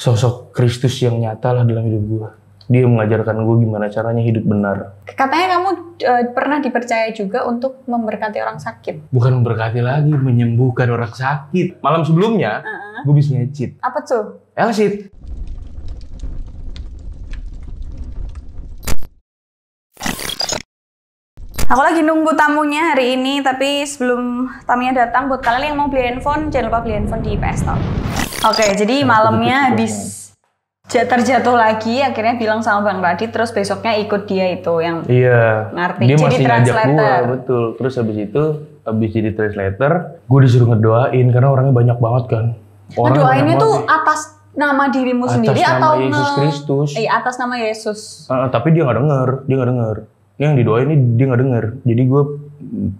sosok Kristus yang nyata lah dalam hidup gue. Dia mengajarkan gue gimana caranya hidup benar. Katanya kamu pernah dipercaya juga untuk memberkati orang sakit. Bukan memberkati lagi, menyembuhkan orang sakit. Malam sebelumnya, gue bisa ngecit. Apa tuh? Elsit. Aku lagi nunggu tamunya hari ini, tapi sebelum tamunya datang, buat kalian yang mau beli handphone, jangan lupa beli handphone di PS Store. Oke, jadi malamnya habis terjatuh lagi, akhirnya bilang sama Bang Radit, terus besoknya ikut dia itu yang ngerti. Dia jadi masih ngajak gue, betul. Terus habis jadi translator, gue disuruh ngedoain karena orangnya banyak banget kan. Ngedoainnya tuh atas nama dirimu sendiri atau Yesus Kristus? Atas nama Yesus. Tapi dia nggak denger. Yang didoain ini dia nggak denger. Jadi gue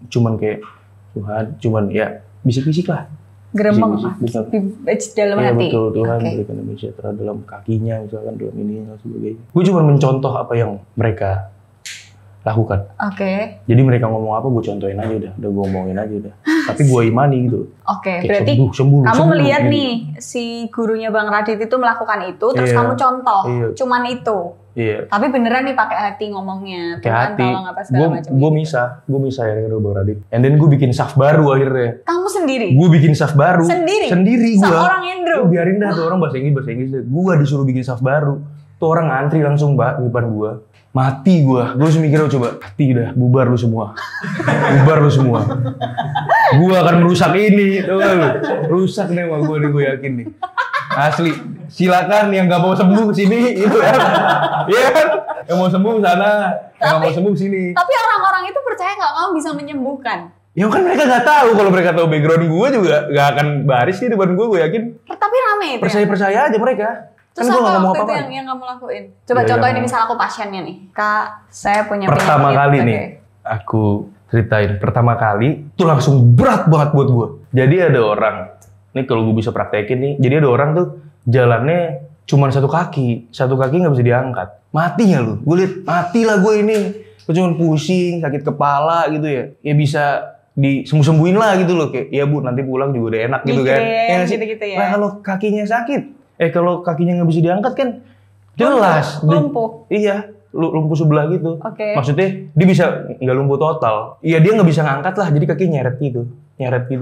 cuman kayak Tuhan, ya bisik-bisik lah. Gerembeng dalam hati. Betul, Tuhan berikan damai sejahtera dalam kakinya, misalkan dalam ini dan sebagainya. Gue cuma mencontoh apa yang mereka lakukan. Oke. Jadi mereka ngomong apa, gue contohin aja udah gue ngomongin aja udah. Tapi gue imani gitu. Oke, berarti sembuh, kamu melihat gitu. Nih si gurunya Bang Radit itu melakukan itu, terus kamu contoh, cuman itu. Iya. Tapi beneran nih pakai hati ngomongnya, Tuhan tolong apa segala macam. Gue misah ya dengan Bang Radit. And then gue bikin staff baru akhirnya. Kamu sendiri? Gue bikin staff baru. Sendiri gue. Seorang Andrew. Biarin dah tuh orang bahasa Inggris. Gue disuruh bikin staff baru. Tuh orang ngantri langsung mbak di depan gue. Mati gue harus mikir coba, mati dah, bubar lu semua. Gue akan merusak ini, tuh lu. Rusak nih sama gue yakin nih. Asli, silakan yang gak mau sembuh sini, itu ya. Iya kan? Yang mau sembuh sana, yang gak mau sembuh sini. Tapi orang-orang itu percaya kalau kamu bisa menyembuhkan. Ya kan mereka gak tahu, kalau mereka tahu background gue juga gak akan baris sih depan gue yakin. Tapi rame itu. Percaya aja mereka. Terus kan apa waktu itu yang kamu lakuin? Coba contohin misal aku pasiennya nih. Kak, saya punya pertama kali nih, aku ceritain. Pertama kali, tuh langsung berat banget buat gue. Jadi ada orang, nih kalau gue bisa praktekin nih. Jadi ada orang tuh jalannya cuma satu kaki nggak bisa diangkat. Mati ya lu? Gue liat, mati lah gue ini. Gue cuma pusing, sakit kepala gitu ya. Ya bisa disembuh-sembuhin lah gitu loh. Kayak, ya bu nanti pulang juga udah enak gitu kan. Gitu-gitu ya. Nah kalau kakinya sakit, kalau kakinya nggak bisa diangkat kan jelas lumpuh. Iya, lumpuh sebelah gitu. Maksudnya dia bisa nggak lumpuh total. Iya dia nggak bisa ngangkat lah, jadi kaki nyeret gitu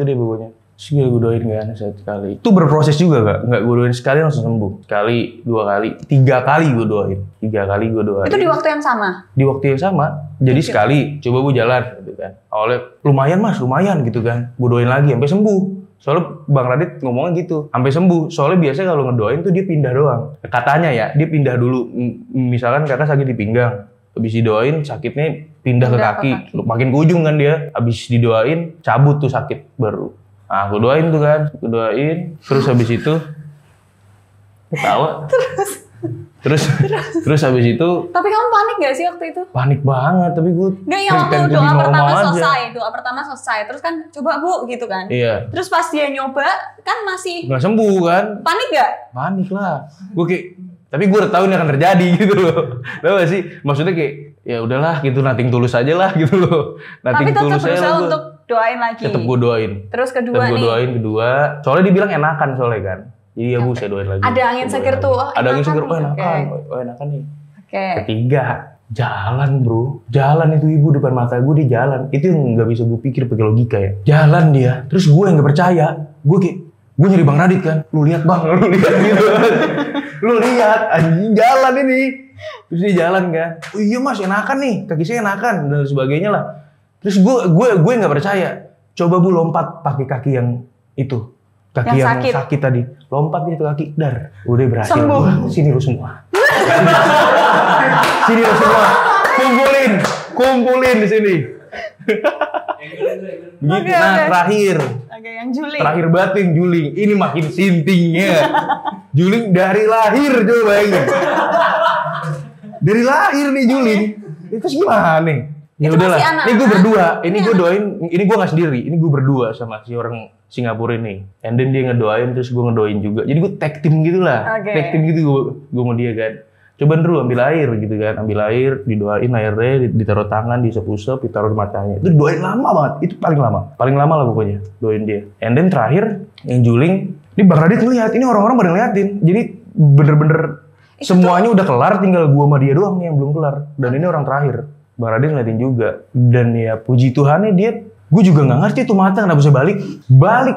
deh pokoknya. Terus gue doain kan sekali. Itu berproses juga nggak gue doain sekali langsung sembuh. Sekali, 2 kali, 3 kali gue doain. 3 kali gue doain. Itu di waktu yang sama? Di waktu yang sama. Jadi sekali, coba gue jalan gitu kan. Awalnya lumayan gitu kan. Gue doain lagi sampai sembuh. Soalnya Bang Radit ngomongnya gitu, sampai sembuh. Soalnya biasanya kalau ngedoain tuh dia pindah doang. Katanya ya, dia pindah dulu. Misalkan kakak sakit di pinggang, habis didoain sakitnya pindah ke kaki. Makin ke ujung kan dia. Habis didoain cabut tuh sakit baru. Nah, gue doain tuh kan, terus habis itu ketawa. Terus habis itu. Tapi kamu panik gak sih waktu itu? Panik banget, tapi gue. Nggak, yang waktu doa pertama selesai, terus kan coba bu gitu kan. Iya. Terus pas dia nyoba kan masih. Nggak sembuh kan? Panik gak? Panik lah. Gue kayak, tapi gue udah tahu ini akan terjadi gitu loh. Tahu gak sih? Maksudnya kayak, ya udahlah gitu, nothing tulus aja lah gitu loh. Tapi tetap berusaha untuk doain lagi. Tetap gue doain. Terus kedua nih. Doain kedua. Soalnya dia bilang enakan soalnya kan. Jadi ya bu, saya doain lagi. Ada angin seger tuh. Ada angin seger, enakan nih. Ketiga, jalan bro. Jalan itu ibu depan mata gue, dia jalan. Itu yang gak bisa gue pikir pakai logika ya. Jalan dia. Terus gue yang gak percaya. Gue nyari Bang Radit kan. Lu lihat bang, lu lihat gitu. Lu lihat, anjing jalan ini. Terus dia jalan kan. Oh iya mas, enakan nih. Kaki saya enakan dan sebagainya lah. Terus gue nggak percaya. Coba bu lompat pakai kaki yang itu, kaki yang sakit tadi. Lompat itu kaki, dar. Udah berhasil. Sini lu semua. Sini lu semua. Kumpulin di sini. Gitu. Nah terakhir. Yang juling. Terakhir banget yang juling. Ini makin sintingnya. Juling dari lahir coba bayangin. Dari lahir nih juling. Itu gimana nih? Ya udahlah, ini gue berdua, ini gue doain, ini gue nggak sendiri, ini gue berdua sama si orang Singapura ini. And then dia ngedoain, terus gue ngedoain juga. Jadi gue tag team gitu lah, tag team gitu gue sama dia kan. Coba dulu ambil air gitu kan, ambil air, didoain airnya, ditaruh tangan, diusap-usap, ditaruh di matanya. Itu doain lama banget, itu paling lama lah pokoknya doain dia. And then terakhir yang juling, ini Bang Radit ngeliat, ini orang-orang pada ngeliatin. Jadi bener-bener semuanya udah kelar, tinggal gua sama dia doang nih yang belum kelar. Dan ini orang terakhir. Bang Radin ngeliatin juga. Dan ya puji Tuhannya dia, gue juga nggak ngerti tuh mata kenapa bisa balik,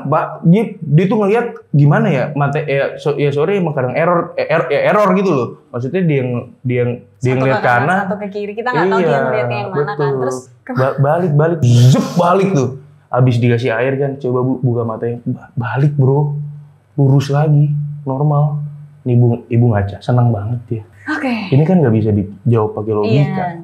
Pak. Dia tuh ngeliat gimana ya, mata sorry emang kadang error gitu loh. Maksudnya dia ngeliat kanan, satu ke kiri, kita nggak tahu dia ngeliatnya yang mana kan. Terus balik, zup balik tuh. Abis dikasih air kan, coba buka matanya, balik bro, lurus lagi, normal. Nih ibu ngaca, senang banget dia. Oke. Ini kan nggak bisa dijawab pakai logika. Iya.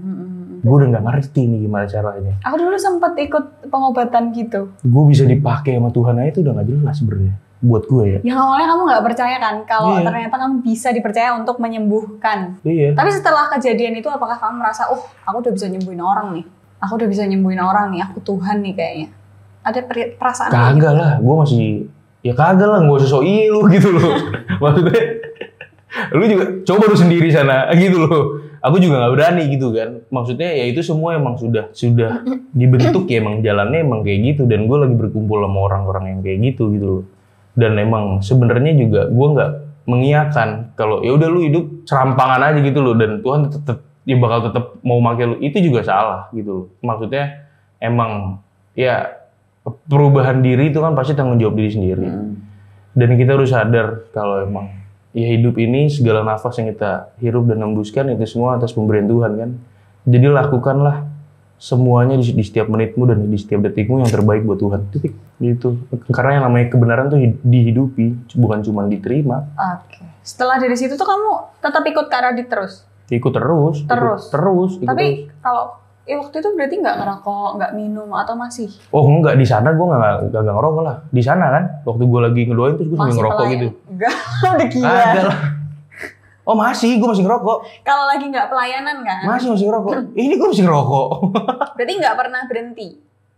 Gue udah nggak ngerti nih gimana caranya. Aku dulu sempet ikut pengobatan gitu. Gue bisa dipakai sama Tuhan aja itu udah nggak jelas sebenarnya buat gue ya. Yang awalnya kamu nggak percaya kan kalau ternyata kamu bisa dipercaya untuk menyembuhkan. Iya. Tapi setelah kejadian itu apakah kamu merasa, oh aku udah bisa nyembuhin orang nih. Aku udah bisa nyembuhin orang nih. Aku Tuhan nih kayaknya. Ada perasaan kagak gitu? Lah, gue masih ya kagak lah, gak usah sok lu gitu loh. Maksudnya lu juga coba lu sendiri sana gitu loh. Aku juga nggak berani gitu kan. Maksudnya ya itu semua emang sudah dibentuk ya, emang jalannya emang kayak gitu. Dan gue lagi berkumpul sama orang-orang yang kayak gitu loh. Dan emang sebenarnya juga gue nggak mengiyakan kalau ya udah lu hidup serampangan aja gitu loh. Dan Tuhan tetap ya bakal tetap mau pakai lu, itu juga salah gitu loh. Maksudnya emang ya perubahan diri itu kan pasti tanggung jawab diri sendiri. Dan kita harus sadar kalau emang ya hidup ini segala nafas yang kita hirup dan hembuskan itu semua atas pemberian Tuhan kan. Jadi lakukanlah semuanya di setiap menitmu dan di setiap detikmu yang terbaik buat Tuhan. Titik. Gitu. Karena yang namanya kebenaran tuh dihidupi, bukan cuma diterima. Oke. Setelah dari situ tuh kamu tetap ikut Kak Radit terus? Ikut terus. Tapi kalau waktu itu berarti nggak ngerokok, nggak minum atau masih? Oh enggak, di sana gue nggak ngerokok lah. Di sana kan, waktu gue lagi ngedoain terus gue sambil ngerokok gitu. Enggak, udah gila. Ada lah. Oh masih, gue masih ngerokok. Kalau lagi nggak pelayanan kan? Masih ngerokok. Ini gue masih ngerokok. Berarti nggak pernah berhenti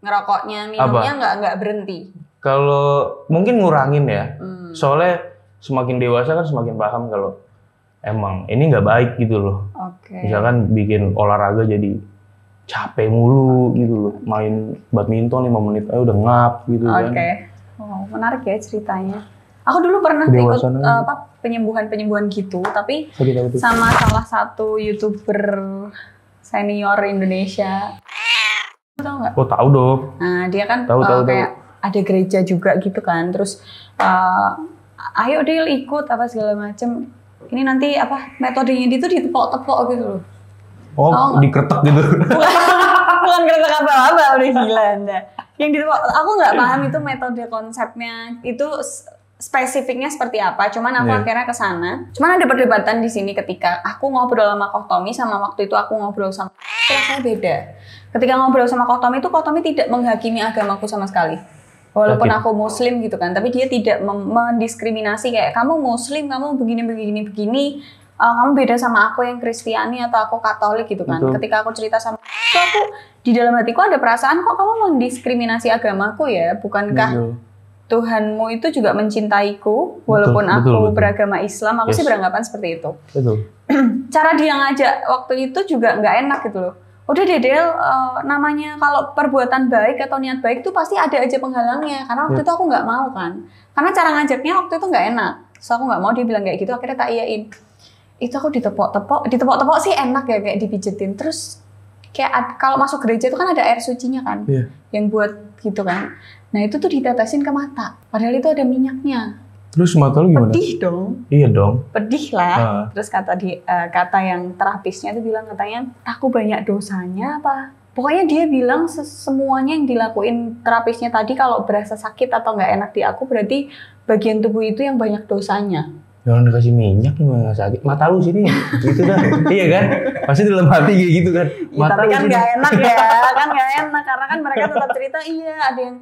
ngerokoknya, minumnya nggak berhenti? Kalau mungkin ngurangin ya. Soalnya semakin dewasa kan semakin paham kalau emang ini nggak baik gitu loh. Oke. Misalkan bikin olahraga jadi capek mulu gitu loh, main badminton 5 menit aja udah ngap gitu kan. Oke. Oh, menarik ya ceritanya. Aku dulu pernah ikut penyembuhan gitu, tapi sama salah satu YouTuber senior Indonesia. Tahu nggak? Oh tahu dong. Nah dia kan tahu. Kayak ada gereja juga gitu kan, terus ayo Del ikut apa segala macem. Ini nanti metodenya dia tuh ditepok-tepok gitu loh. Oh, dikeretek gitu. Bukan keretek apa-apa, udah gila Anda. Yang ditepok, aku nggak paham itu metode konsepnya, itu spesifiknya seperti apa. Cuman aku akhirnya ke sana. Cuman ada perdebatan di sini ketika aku ngobrol sama Koh Tommy sama waktu itu aku ngobrol sama rasanya beda. Ketika ngobrol sama Koh Tommy tidak menghakimi agamaku sama sekali. Walaupun aku muslim gitu kan, tapi dia tidak mendiskriminasi kayak kamu muslim, kamu begini. Kamu beda sama aku yang Kristiani atau aku Katolik gitu kan. Betul. Ketika aku cerita sama itu, aku di dalam hatiku ada perasaan kok kamu mendiskriminasi agamaku ya? Bukankah Tuhanmu itu juga mencintaiku walaupun aku beragama Islam? Aku sih beranggapan seperti itu. Betul. Cara dia ngajak waktu itu juga nggak enak gitu loh. Udah deh Del, namanya kalau perbuatan baik atau niat baik itu pasti ada aja penghalangnya. Karena waktu itu aku nggak mau kan. Karena cara ngajaknya waktu itu nggak enak. So aku nggak mau dia bilang kayak gitu. Akhirnya tak iyain. Itu aku ditepok sih enak ya kayak dipijetin. Terus kayak kalau masuk gereja itu kan ada air sucinya kan, yang buat gitu kan. Nah itu tuh ditetesin ke mata. Padahal itu ada minyaknya. Terus mata lu gimana? Pedih dong. Iya dong. Pedih lah. Terus kata yang terapisnya itu bilang katanya, aku banyak dosanya apa? Pokoknya dia bilang semuanya yang dilakuin terapisnya tadi kalau berasa sakit atau nggak enak di aku berarti bagian tubuh itu yang banyak dosanya. Jangan dikasih minyak nih nggak sakit. Mata lu sini, gitu dah. Iya kan? Pasti dalam hati kayak gitu kan. Ya, tapi kan nggak enak ya, kan nggak enak karena kan mereka tetap cerita ada yang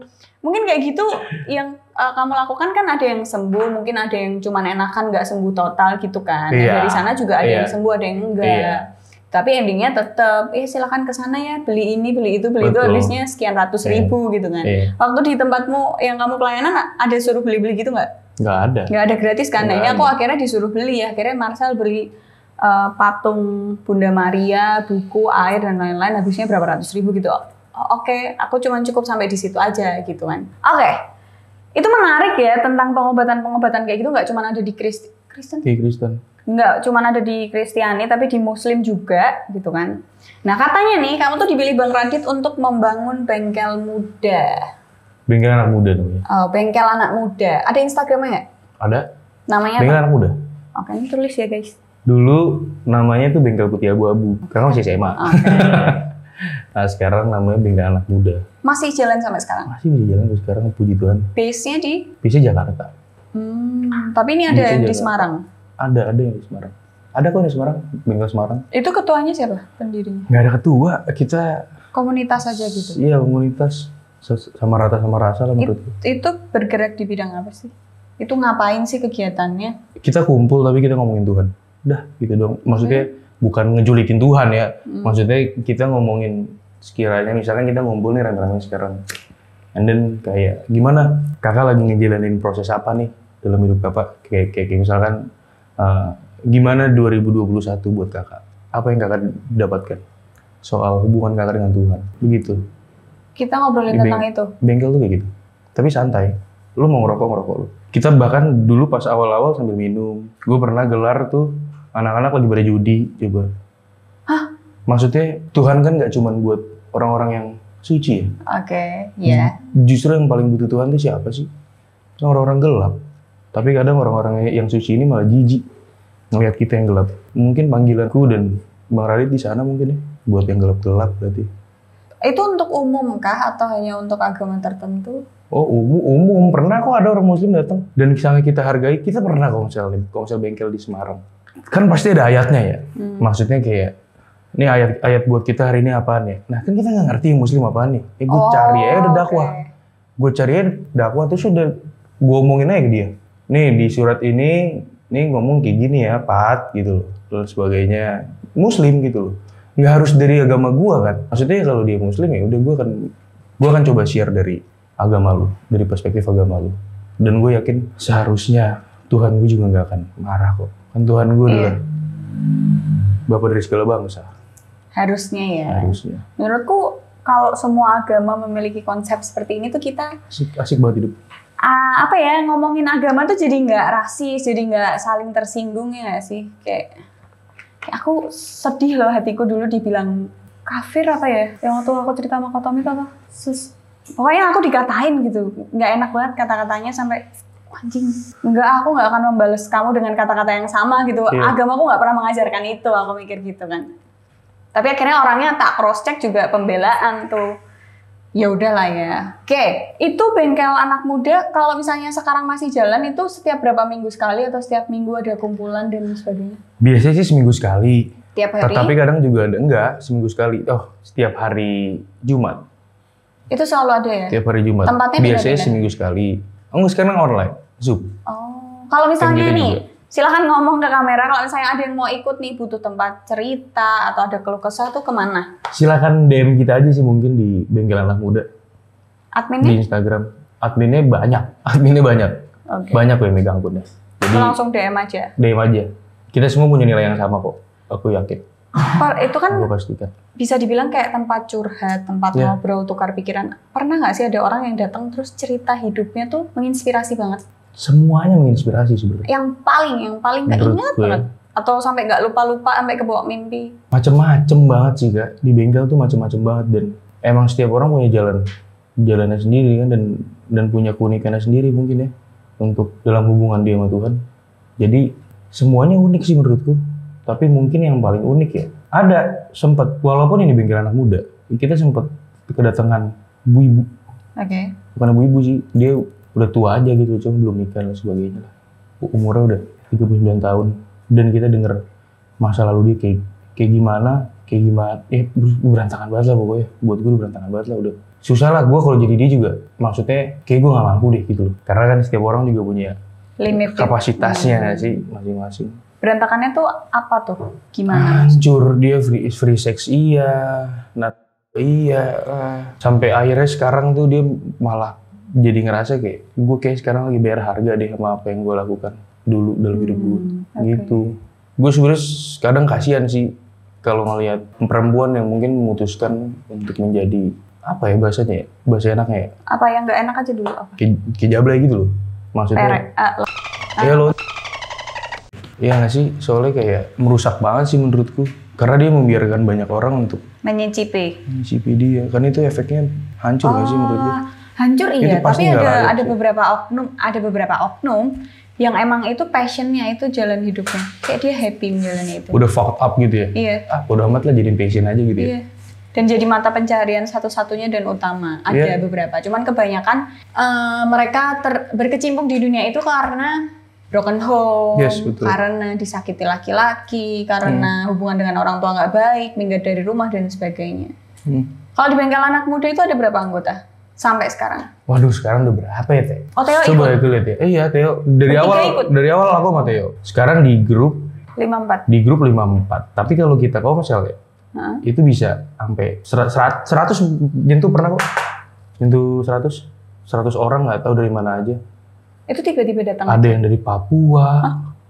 mungkin kayak gitu yang kamu lakukan kan ada yang sembuh, mungkin ada yang cuman enakan nggak sembuh total gitu kan. Dari sana juga ada yang sembuh, ada yang enggak. Tapi endingnya tetap, silakan ke sana ya, beli ini, beli itu, habisnya sekian ratus ribu gitu kan. Waktu di tempatmu yang kamu pelayanan ada suruh beli-beli gitu nggak? Nggak ada gratis kan. Nah ini aku akhirnya disuruh beli ya. Akhirnya Marcel beli patung Bunda Maria, buku, air dan lain-lain. Habisnya berapa ratus ribu gitu. Oke, aku cuma cukup sampai di situ aja gitu kan. Oke, itu menarik ya tentang pengobatan kayak gitu. Nggak cuma ada di Kristen? Kayak Kristen. Enggak, cuman ada di Kristiani tapi di Muslim juga gitu kan. Nah katanya nih kamu tuh dipilih Bang Radit untuk membangun bengkel muda. Bengkel anak muda namanya. Oh, bengkel anak muda. Ada Instagramnya nggak? Ada. Namanya Bengkel apa? anak muda. Oke, ini tulis ya guys. Dulu namanya tuh bengkel putih abu-abu. Karena masih SMA. Okay. Nah sekarang namanya bengkel anak muda. Masih jalan sampai sekarang? Masih bisa jalan sampai sekarang, puji Tuhan. Base-nya di? Base-nya Jakarta. Tapi ini ada di Semarang? Ada yang di Semarang. Ada kok di Semarang, bengkel Semarang. Itu ketuanya siapa pendirinya? Nggak ada ketua, kita... Komunitas aja gitu? Iya, komunitas. Sama rata sama rasa lah menurutku. Itu bergerak di bidang apa sih? Itu ngapain sih kegiatannya? Kita kumpul tapi kita ngomongin Tuhan. Udah gitu dong. Maksudnya bukan ngejulitin Tuhan ya. Maksudnya kita ngomongin sekiranya misalkan kita ngumpul nih rame-rame sekarang. And then kayak gimana? Kakak lagi ngejalanin proses apa nih dalam hidup kakak? Kayak misalkan gimana 2021 buat kakak? Apa yang kakak dapatkan? Soal hubungan kakak dengan Tuhan. Begitu. Kita ngobrolin tentang itu? Bengkel tuh kayak gitu. Tapi santai. Lu mau ngerokok lu. Kita bahkan dulu pas awal-awal sambil minum. Gue pernah gelar tuh anak-anak lagi pada judi, coba. Hah? Maksudnya Tuhan kan nggak cuma buat orang-orang yang suci ya? Oke, iya. Justru yang paling butuh Tuhan itu siapa sih? Orang-orang gelap. Tapi kadang orang-orang yang suci ini malah jijik ngelihat kita yang gelap. Mungkin panggilanku dan Bang Radit di sana mungkin ya, buat yang gelap-gelap berarti. Itu untuk umum kah atau hanya untuk agama tertentu? Oh umum. Pernah kok ada orang muslim datang. Dan misalnya kita hargai, kita pernah kalau misalnya bengkel di Semarang. Kan pasti ada ayatnya ya. Maksudnya kayak, ini ayat buat kita hari ini apaan ya? Nah kan kita nggak ngerti muslim apaan nih. Gue cari aja udah dakwah. Gue cari aja dakwah terus udah gue omongin aja ke dia. Nih di surat ini ngomong kayak gini ya, Pat gitu loh. Dan sebagainya. Muslim gitu loh. Nggak harus dari agama gue kan. Maksudnya kalau dia muslim ya udah gue akan coba share dari agama lu, dari perspektif agama lu. Dan gue yakin seharusnya Tuhan gue juga nggak akan marah kok. Kan Tuhan gue adalah Bapa dari segala bangsa. Harusnya ya. Harusnya. Menurutku kalau semua agama memiliki konsep seperti ini tuh kita asik banget hidup. Apa ya, ngomongin agama tuh jadi nggak rasis, jadi nggak saling tersinggung ya nggak sih? Kayak aku sedih loh hatiku dulu dibilang kafir apa ya? Yang waktu aku cerita sama Kak Tommy itu apa? Pokoknya aku dikatain gitu, nggak enak banget kata-katanya sampai anjing. Aku nggak akan membalas kamu dengan kata-kata yang sama gitu. Yeah. Agamaku nggak pernah mengajarkan itu, aku mikir gitu kan. Tapi akhirnya orangnya tak cross check juga pembelaan tuh. Ya udahlah ya. Oke, itu bengkel anak muda. Kalau misalnya sekarang masih jalan itu setiap berapa minggu sekali atau setiap minggu ada kumpulan dan sebagainya? Biasanya sih seminggu sekali. Tiap hari? Tapi kadang juga ada enggak seminggu sekali. Oh, setiap hari Jumat. Itu selalu ada ya? Tiap hari Jumat. Tempatnya biasanya beda-beda? Seminggu sekali. Enggak, sekarang online, Zoom. Oh, kalau misalnya nih, silahkan ngomong ke kamera. Kalau misalnya ada yang mau ikut nih, butuh tempat cerita atau ada keluh kesah tuh kemana? Silahkan DM kita aja sih mungkin di Bengkel Anak Muda. Adminnya? Di Instagram. Adminnya banyak. Okay. Banyak yang megang akunnya. Jadi langsung DM aja? DM aja. Kita semua punya nilai yang sama kok. Aku yakin. Itu kan aku pastikan. Bisa dibilang kayak tempat curhat, tempat ngobrol, tukar pikiran. Pernah nggak sih ada orang yang datang terus cerita hidupnya tuh menginspirasi banget? Semuanya menginspirasi sebenarnya. Yang paling keinget banget? Atau sampai nggak lupa-lupa, sampai kebawa mimpi? Macem-macem banget sih Kak. Di bengkel tuh macem-macem banget. Dan emang setiap orang punya jalannya sendiri kan. Dan punya keunikannya sendiri mungkin ya. Untuk dalam hubungan dia sama Tuhan. Jadi semuanya unik sih menurutku. Tapi mungkin yang paling unik ya, ada sempat, walaupun ini bengkel anak muda, kita sempat kedatangan ibu-ibu. Oke. Bukan ibu-ibu sih, dia udah tua aja gitu, cuma belum nikah dan sebagainya. Umurnya udah 39 tahun, dan kita denger masa lalu dia kayak gimana, berantakan banget lah pokoknya. Buat gue berantakan banget lah udah. Susah lah gue kalau jadi dia juga, maksudnya kayak gue gak mampu deh gitu loh. Karena kan setiap orang juga punya limit kapasitasnya nggak sih masing-masing. Berantakannya tuh apa tuh? Gimana? Hancur, dia free sex sampai akhirnya sekarang tuh dia malah jadi ngerasa kayak gue sekarang lagi bayar harga deh sama apa yang gue lakukan dulu dalam hidup gue. Gitu. Gue sebenarnya kadang kasihan sih kalau ngelihat perempuan yang mungkin memutuskan untuk menjadi apa ya bahasanya ya? Bahasa enaknya ya? Apa yang nggak enak aja dulu apa? Kayak jablay gitu loh. Maksudnya. Ya lo Iya nggak sih? Soalnya kayak merusak banget sih menurutku. Karena dia membiarkan banyak orang untuk menyicipi dia. Kan itu efeknya hancur nggak sih menurutku? Hancur iya, tapi ada sih. beberapa oknum yang emang itu passionnya, itu jalan hidupnya. Kayak dia happy menjalani itu. Udah fucked up gitu ya? Iya. Bodo amat lah jadiin passion aja gitu iya. ya? Dan jadi mata pencarian satu-satunya dan utama. Ada beberapa, cuman kebanyakan mereka berkecimpung di dunia itu karena broken home, karena disakiti laki-laki, karena hubungan dengan orang tua nggak baik, minggat dari rumah dan sebagainya. Kalau di bengkel anak muda itu ada berapa anggota sampai sekarang? Waduh, sekarang udah berapa ya, Teh? Oh, Theo coba ikut? Itu lihat ya. Iya, Theo. Dari awal aku sama Theo. Sekarang di grup 54. Di grup 54. Tapi kalau kita komsel ya, itu bisa sampai 100 nyentuh pernah kok. Nyentuh 100 orang nggak tahu dari mana aja. Itu tiba-tiba datang. Ada yang dari Papua.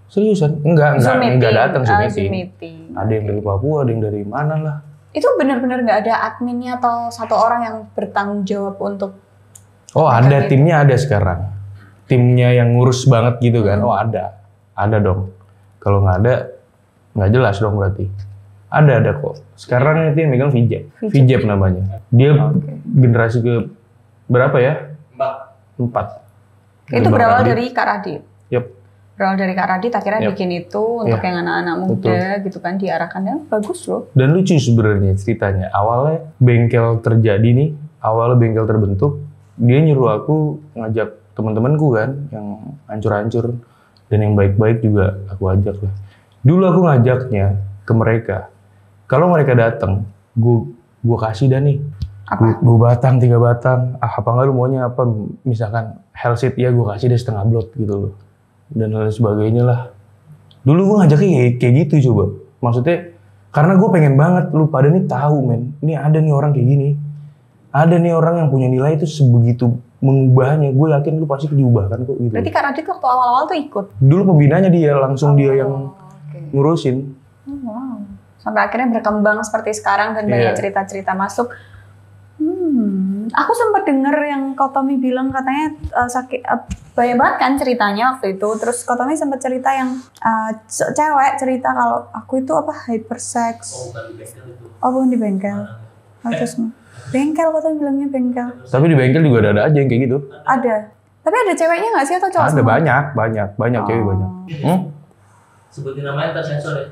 Seriusan? Enggak datang Zoom meeting. Ada yang dari Papua, ada yang dari mana lah. Itu benar-benar nggak ada adminnya atau satu orang yang bertanggung jawab untuk... Oh ada, timnya ada sekarang. Timnya yang ngurus banget gitu kan. Oh ada dong. Kalau nggak ada, nggak jelas dong berarti. Ada kok. Sekarang itu yang megang Vijep namanya. Dia generasi ke berapa ya? 4. Itu berawal dari Kak Radit. Yep. Berawal dari Kak Radit akhirnya bikin itu untuk yang anak-anak muda gitu kan, diarahkannya bagus loh. Dan lucu sebenarnya ceritanya. Awalnya bengkel terjadi nih, awalnya bengkel terbentuk, dia nyuruh aku ngajak teman-temanku kan yang hancur-hancur dan yang baik-baik juga aku ajak lah. Dulu aku ngajaknya ke mereka. Kalau mereka datang, gue kasih dah nih. 2 batang, 3 batang, apa enggak lu maunya apa, misalkan hell seat ya gue kasih deh setengah blot gitu loh. Dan lain sebagainya lah. Dulu gue ngajaknya kayak gitu coba. Maksudnya, karena gue pengen banget lu pada nih tahu men, ini ada nih orang kayak gini. Ada nih orang yang punya nilai itu sebegitu mengubahnya. Gue yakin lu pasti diubahkan kok gitu. Berarti Kak Radit waktu awal-awal tuh ikut? Dulu pembinanya dia, langsung dia yang ngurusin. Wow. Sampai akhirnya berkembang seperti sekarang dan banyak cerita-cerita masuk. Aku sempat dengar yang Kak Tommy bilang katanya banyak banget kan ceritanya waktu itu. Terus Kak Tommy sempat cerita yang cewek cerita kalau aku itu apa hypersex. Bukan di bengkel. Bengkel Kak Tommy bilangnya bengkel. Tapi di bengkel juga ada aja yang kayak gitu. Ada. Tapi ada ceweknya nggak sih atau cowok? Ada banyak cewek banyak. Sebutin namanya ntar sensor ya.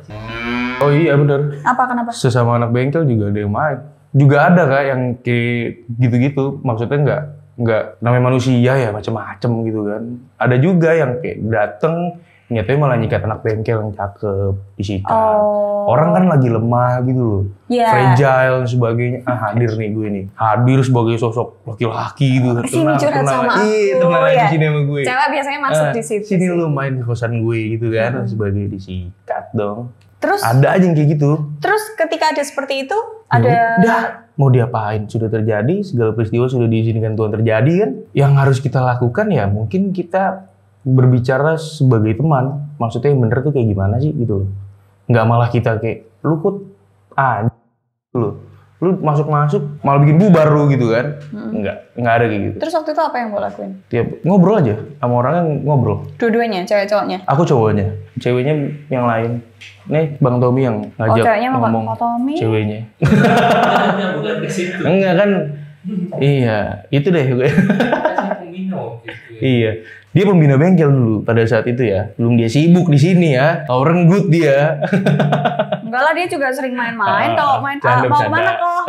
Oh iya bener. Apa kenapa? Sesama anak bengkel juga ada yang main. Juga ada kak yang kayak gitu-gitu, maksudnya nggak namanya manusia ya macam-macam gitu kan. Ada juga yang kayak dateng nyatanya malah nyikat anak bengkel yang cakep disikat. Orang kan lagi lemah gitu loh, fragile dan sebagainya. Hadir nih gue nih, hadir sebagai sosok laki-laki gitu. Sini curhat sama aku. Tenang aja sini sama gue. Cewek biasanya masuk di situ. Sini lu main di kosan gue gitu kan, sebagai disikat dong. Terus ada aja yang kayak gitu. Terus ketika ada seperti itu, udah mau diapain, sudah terjadi, segala peristiwa sudah diizinkan Tuhan terjadi kan. Yang harus kita lakukan ya mungkin kita berbicara sebagai teman. Maksudnya yang bener tuh kayak gimana sih gitu loh. Nggak malah kita kayak lu kut lu masuk malah bikin bubar lu gitu kan. Nggak ada kayak gitu. Terus waktu itu apa yang gue lakuin? Tiap ngobrol aja sama orangnya, ngobrol. Dua-duanya, cewek cowoknya? Aku cowoknya, ceweknya yang lain. Nih Bang Tommy yang ngajak ngomong ceweknya. Enggak kan? Iya, itu deh gue. Iya, dia pembina bengkel dulu pada saat itu ya. Belum dia sibuk di sini ya. Orang good dia. Enggak lah, dia juga sering main-main. Kalau main mau kemana kok?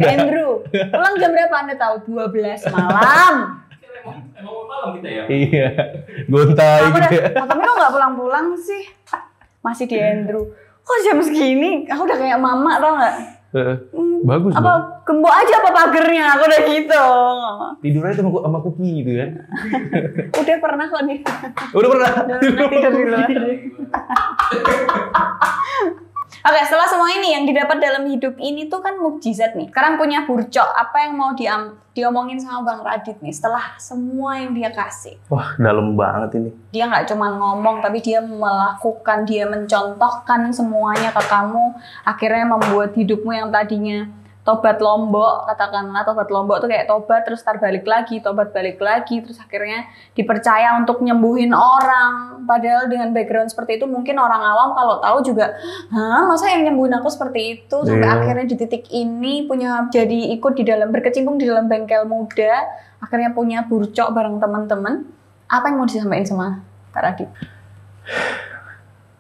Andrew, pulang jam berapa Anda tahu? 12 malam. Emang malam kita ya? Iya, gontai gitu ya. Tapi kok nggak pulang-pulang sih? Masih di Andrew. Kok jam segini? Aku udah kayak mama tau nggak? Bagus apa dong. Gembok aja apa pagernya? Aku udah gitu. Tidur aja sama Kuki gitu kan? Udah pernah kok nih. Udah pernah tidur di luar. Oke, setelah semua ini yang didapat dalam hidup ini tuh kan mukjizat nih. Sekarang punya Burcok, apa yang mau diomongin sama Bang Radit nih setelah semua yang dia kasih? Wah, dalam banget ini. Dia nggak cuma ngomong, tapi dia melakukan, dia mencontohkan semuanya ke kamu. Akhirnya membuat hidupmu yang tadinya tobat Lombok, katakanlah tobat Lombok tuh kayak tobat terus balik lagi, tobat balik lagi, terus akhirnya dipercaya untuk nyembuhin orang. Padahal dengan background seperti itu mungkin orang awam kalau tahu juga, hah masa yang nyembuhin aku seperti itu? Sampai akhirnya di titik ini jadi ikut di dalam, berkecimpung di dalam bengkel muda, akhirnya punya burcok bareng teman-teman. Apa yang mau disampaikan sama Kak Radit?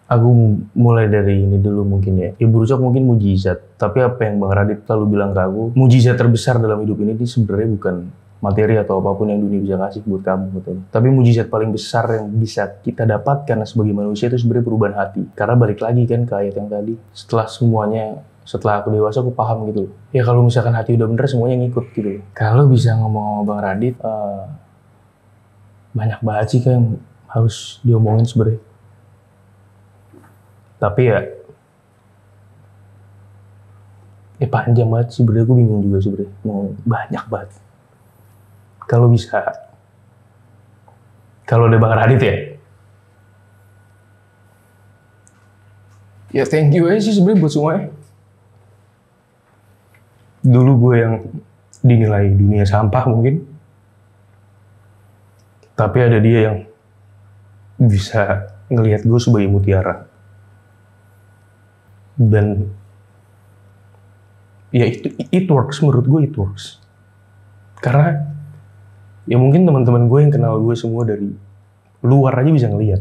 Aku mulai dari ini dulu mungkin ya. Ya burcok mungkin mujizat. Tapi apa yang Bang Radit selalu bilang ke aku, mujizat terbesar dalam hidup ini sebenarnya bukan materi atau apapun yang dunia bisa kasih buat kamu. Betul. Tapi mujizat paling besar yang bisa kita dapatkan sebagai manusia itu sebenarnya perubahan hati. Karena balik lagi kan ke ayat yang tadi. Setelah aku dewasa aku paham gitu. Ya kalau misalkan hati udah bener semuanya ngikut gitu. Kalau bisa ngomong sama Bang Radit, banyak banget sih kayak yang harus diomongin sebenarnya. Tapi ya panjang banget sih, sebenarnya aku bingung juga sebenarnya, mau banyak banget. Kalau ada Bang Radit ya thank you aja sih sebenarnya buat semuanya. Dulu gue yang dinilai dunia sampah mungkin, tapi ada dia yang bisa ngelihat gue sebagai mutiara. Dan ya it works, menurut gue it works. Karena ya mungkin teman-teman gue yang kenal gue semua dari luar aja bisa ngelihat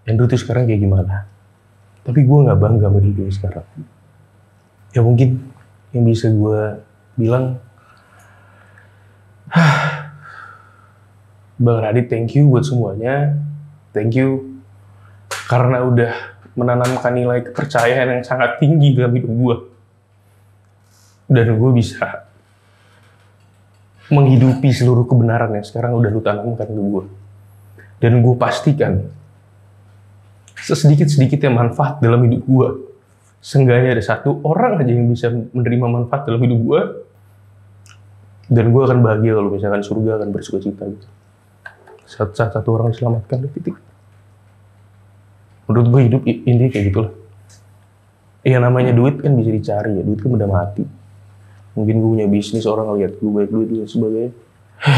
Andrew tuh sekarang kayak gimana. Tapi gue nggak bangga sama diri gue sekarang. Ya mungkin yang bisa gue bilang, Bang Radit thank you buat semuanya. Thank you karena udah menanamkan nilai kepercayaan yang sangat tinggi dalam hidup gue. Dan gue bisa menghidupi seluruh kebenaran yang sekarang udah lu tanamkan ke gue. Dan gue pastikan, sesedikit-sedikitnya manfaat dalam hidup gue, seenggaknya ada satu orang aja yang bisa menerima manfaat dalam hidup gue. Dan gue akan bahagia kalau misalkan surga akan bersuka cita gitu. Satu orang diselamatkan, titik. Menurut gue hidup intinya kayak gitulah. Ya namanya duit kan bisa dicari ya, duit kan udah mati. Mungkin gue punya bisnis, orang ngeliat gue banyak duit dan sebagainya.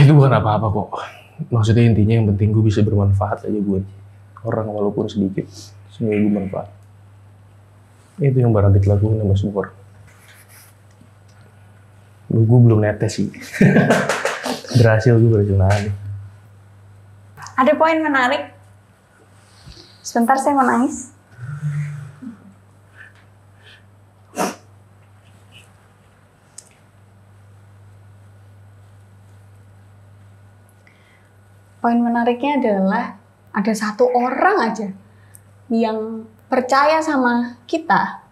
Itu bukan apa-apa kok. Maksudnya intinya yang penting gue bisa bermanfaat aja buat orang walaupun sedikit. Semoga gue bermanfaat. Itu yang Bang Radit lakukan sama semua. Gue belum netes sih. Gue berhasil nahan. Ada poin menarik. Sebentar saya mau nangis. Poin menariknya adalah ada satu orang aja yang percaya sama kita.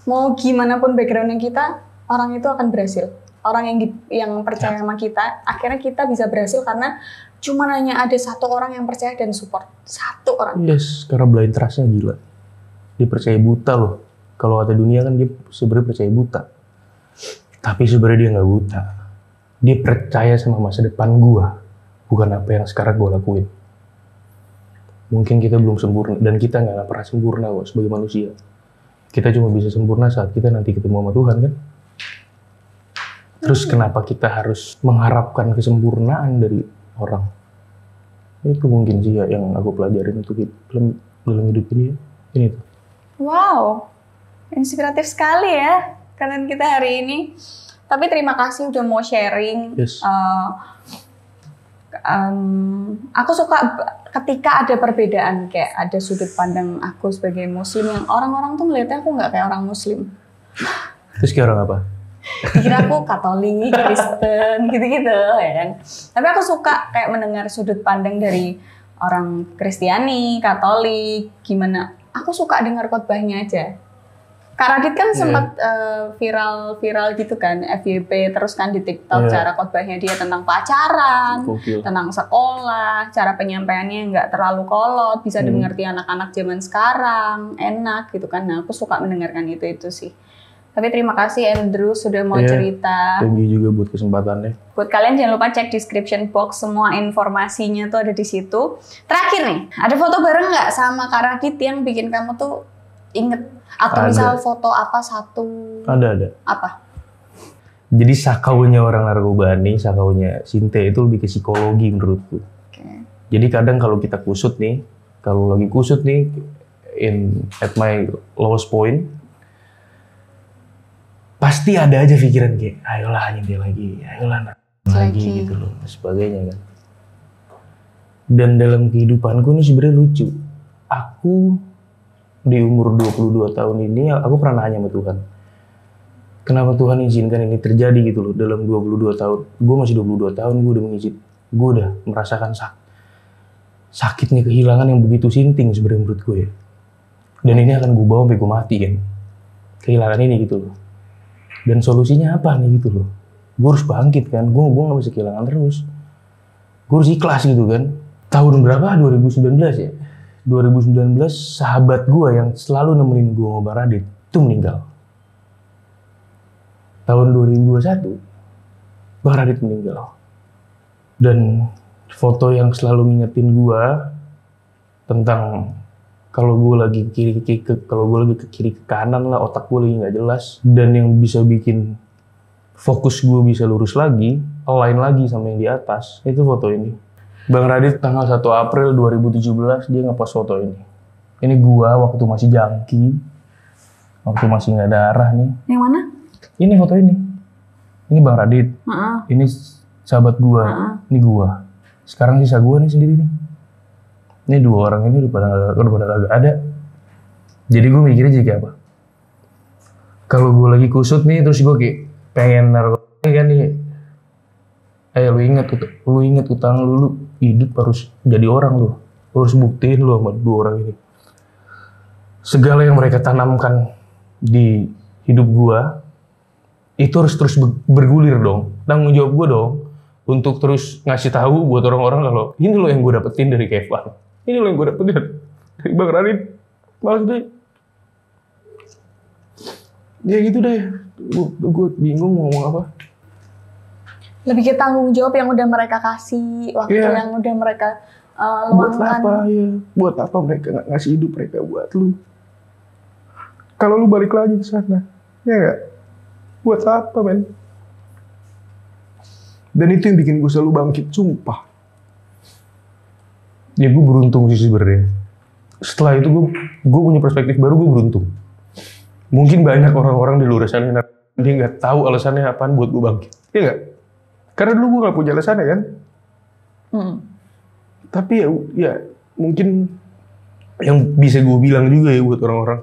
Mau gimana pun backgroundnya kita, orang itu akan berhasil. Orang yang percaya sama kita, akhirnya kita bisa berhasil karena cuma hanya ada satu orang yang percaya dan support. Satu orang. Yes, karena blind trust-nya gila. Dia percaya buta loh. Kalau kata dunia kan dia sebenarnya percaya buta. Tapi sebenarnya dia nggak buta. Dia percaya sama masa depan gua. Bukan apa yang sekarang gua lakuin. Mungkin kita belum sempurna. Dan kita nggak pernah sempurna kok sebagai manusia. Kita cuma bisa sempurna saat kita nanti ketemu sama Tuhan kan. Terus kenapa kita harus mengharapkan kesempurnaan dari orang? Itu mungkin sih ya yang aku pelajarin untuk dalam hidup ini. Ini tuh. Wow, inspiratif sekali ya kalian kita hari ini. Tapi terima kasih udah mau sharing. Yes. Aku suka ketika ada perbedaan, kayak ada sudut pandang aku sebagai muslim yang orang-orang tuh ngeliatnya aku nggak kayak orang muslim. Terus kayak orang apa? Dikira aku Katolik, Kristen, gitu-gitu ya kan. Tapi aku suka kayak mendengar sudut pandang dari orang Kristiani, Katolik, gimana. Aku suka dengar khotbahnya aja. Kak Radit kan sempat viral gitu kan, FYP terus kan di TikTok, cara khotbahnya dia tentang pacaran, tentang sekolah, cara penyampaiannya nggak terlalu kolot, bisa dimengerti anak-anak zaman sekarang, enak gitu kan. Nah aku suka mendengarkan itu sih. Tapi terima kasih Andrew sudah mau cerita. Thank you juga buat kesempatannya. Buat kalian jangan lupa cek description box, semua informasinya tuh ada di situ. Terakhir nih, ada foto bareng nggak sama Kak Radit yang bikin kamu tuh inget? Atau Ada. misal foto apa satu? Ada. Apa? Jadi sakaunya orang narkoba nih, sakaunya Sinte itu lebih ke psikologi menurutku. Oke. Jadi kadang kalau kita kusut nih, kalau lagi kusut nih, at my lowest point, pasti ada aja pikiran kayak, ayolah nyindir lagi, ayolah lagi gitu loh, dan sebagainya kan. Dan dalam kehidupanku ini sebenarnya lucu. Aku di umur 22 tahun ini, aku pernah nanya sama Tuhan, kenapa Tuhan izinkan ini terjadi gitu loh dalam 22 tahun. Gue masih 22 tahun, gue udah merasakan sakitnya kehilangan yang begitu sinting sebenarnya menurut gue ya. Dan ini akan gue bawa sampai gue mati kan. Kehilangan ini gitu loh. Dan solusinya apa nih gitu loh. Gue harus bangkit kan, gue gak bisa kehilangan terus. Gue harus ikhlas gitu kan. Tahun berapa? 2019 ya? 2019 sahabat gue yang selalu nemenin gue sama Bang Radit itu meninggal. Tahun 2021 Bang Radit meninggal. Dan foto yang selalu ngingetin gue tentang kalau gue lagi ke kiri ke kanan lah, otak gue lagi nggak jelas, dan yang bisa bikin fokus gue bisa lurus lagi, align lagi sama yang di atas, itu foto ini. Bang Radit tanggal 1 April 2017 dia ngepost foto ini. Ini gue waktu masih jangki, waktu masih nggak darah nih. Yang mana? Ini foto ini. Ini Bang Radit. Ini sahabat gue. Ini gue. Sekarang sisa gue nih sendiri nih. Ini dua orang ini udah pada kagak ada. Jadi gue mikirnya jadi kayak apa? Kalau gue lagi kusut nih, terus gue kayak pengen narkoba kan nih. Lu inget utang lu hidup harus jadi orang lu. Lu harus buktiin lu sama dua orang ini. Segala yang mereka tanamkan di hidup gue, itu harus terus bergulir dong. Tanggung jawab gue dong untuk terus ngasih tahu buat orang-orang kalau ini loh yang gue dapetin dari Kevin. Ini loh yang gue dapetin dari Bang Radit. Maksudnya ya gitu deh. Gue bingung mau ngomong apa. Lebih ke tanggung jawab yang udah mereka kasih, waktu yang udah mereka luangkan. Buat apa mereka nggak ngasih hidup mereka buat lu? Kalau lu balik lagi ke sana, ya nggak? Buat apa, men? Dan itu yang bikin gue selalu bangkit, sumpah. Ya gue beruntung sih sebenarnya. Setelah itu gue punya perspektif baru, gue beruntung. Mungkin banyak orang-orang di luar sana dia nggak tahu alasannya apaan buat gue bangkit, ya nggak? Karena dulu gue nggak punya alasannya kan. Tapi ya mungkin yang bisa gue bilang juga ya buat orang-orang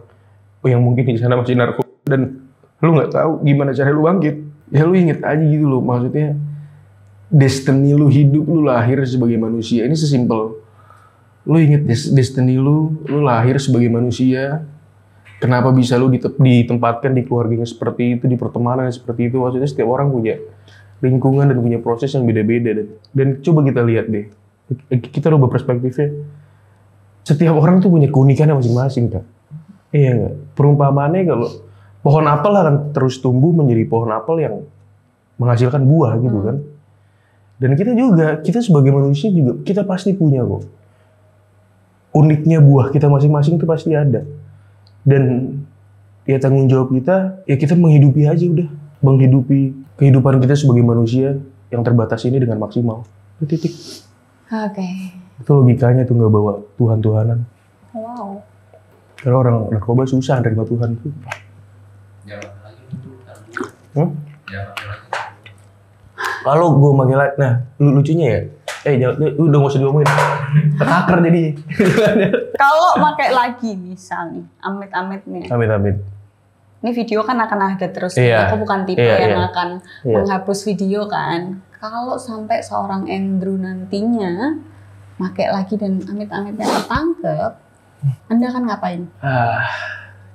yang mungkin di sana masih narkoba dan lu nggak tahu gimana cara lu bangkit. Ya lu inget aja gitu loh, maksudnya destiny lu hidup, lu lahir sebagai manusia. Ini sesimpel. Lu inget destiny lu lahir sebagai manusia. Kenapa bisa lu ditempatkan di keluarga yang seperti itu, di pertemanan yang seperti itu. Maksudnya setiap orang punya lingkungan dan punya proses yang beda-beda. Dan coba kita lihat deh, kita rubah perspektifnya. Setiap orang tuh punya keunikannya masing-masing kan. Iya nggak? Perumpamaannya kalau pohon apel akan terus tumbuh menjadi pohon apel yang menghasilkan buah gitu kan. Dan kita sebagai manusia juga, kita pasti punya kok. Uniknya buah kita masing-masing itu pasti ada. Dan ya tanggung jawab kita, ya kita menghidupi aja udah. Menghidupi kehidupan kita sebagai manusia yang terbatas ini dengan maksimal. Itu titik. Oke. Itu logikanya tuh nggak bawa Tuhan-Tuhanan. Wow. Karena orang narkoba susah nerima Tuhan tuh. Lalu gue manggil lagi, nah lucunya ya, lu udah gak usah diomongin, ketaker jadi. Kalau pakai lagi misal nih, amit-amit nih. Amit-amit. Ini video kan akan ada terus, Iya. aku bukan tipe yang akan menghapus video kan. Kalau sampai seorang Andrew nantinya pakai lagi dan amit-amitnya ketangkep, Anda akan ngapain?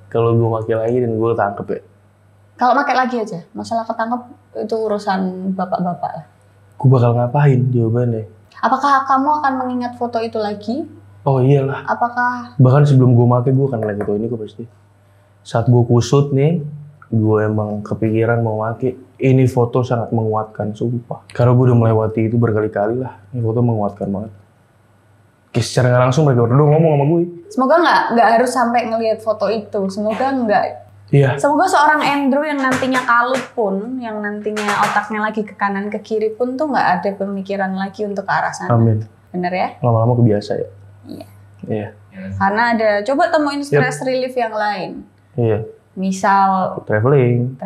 Kalau gue pakai lagi dan gue tangkep ya. Kalau pakai lagi aja, masalah ketangkep itu urusan bapak-bapak lah. Gue bakal ngapain jawabannya? Apakah kamu akan mengingat foto itu lagi? Oh iyalah. Apakah? Bahkan sebelum gue pakai gue akan ngeliat foto ini gue pasti. Saat gue kusut nih, gue emang kepikiran mau pakai. Ini foto sangat menguatkan, sumpah. Karena gue udah melewati itu berkali-kali lah. Ini foto menguatkan banget. secara nggak langsung mereka berdua ngomong sama gue. Semoga nggak harus sampai ngelihat foto itu. Semoga nggak. Iya. Semoga seorang Andrew yang nantinya kalut pun, yang nantinya otaknya lagi ke kanan ke kiri pun tuh nggak ada pemikiran lagi untuk ke arah sana. Amin. Bener ya? Lama-lama kebiasa ya. Iya. Iya. Karena ada, coba temuin stress relief yang lain. Iya. Misal traveling,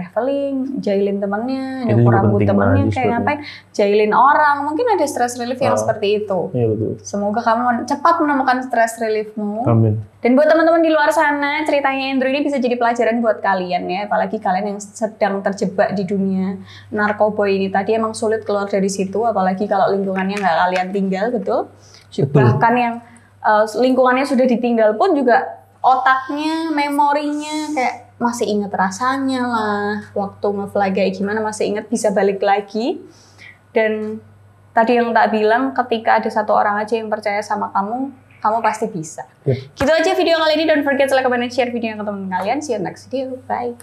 jahilin temennya, itu nyukur juga rambut penting temennya, banget, kayak ngapain, jahilin orang, mungkin ada stress relief yang seperti itu. Iya betul. Semoga kamu cepat menemukan stress reliefmu. Amin. Dan buat teman-teman di luar sana, ceritanya Andrew ini bisa jadi pelajaran buat kalian ya, apalagi kalian yang sedang terjebak di dunia narkoba ini. Tadi emang sulit keluar dari situ, apalagi kalau lingkungannya nggak kalian tinggal, betul? Bahkan yang lingkungannya sudah ditinggal pun juga otaknya, memorinya kayak masih inget rasanya lah, waktu nge-fly kayak gimana masih inget, bisa balik lagi. Dan tadi yang tak bilang, ketika ada satu orang aja yang percaya sama kamu, kamu pasti bisa. Gitu aja video kali ini. Don't forget to like, comment, and share videonya ke teman kalian. See you next video. Bye.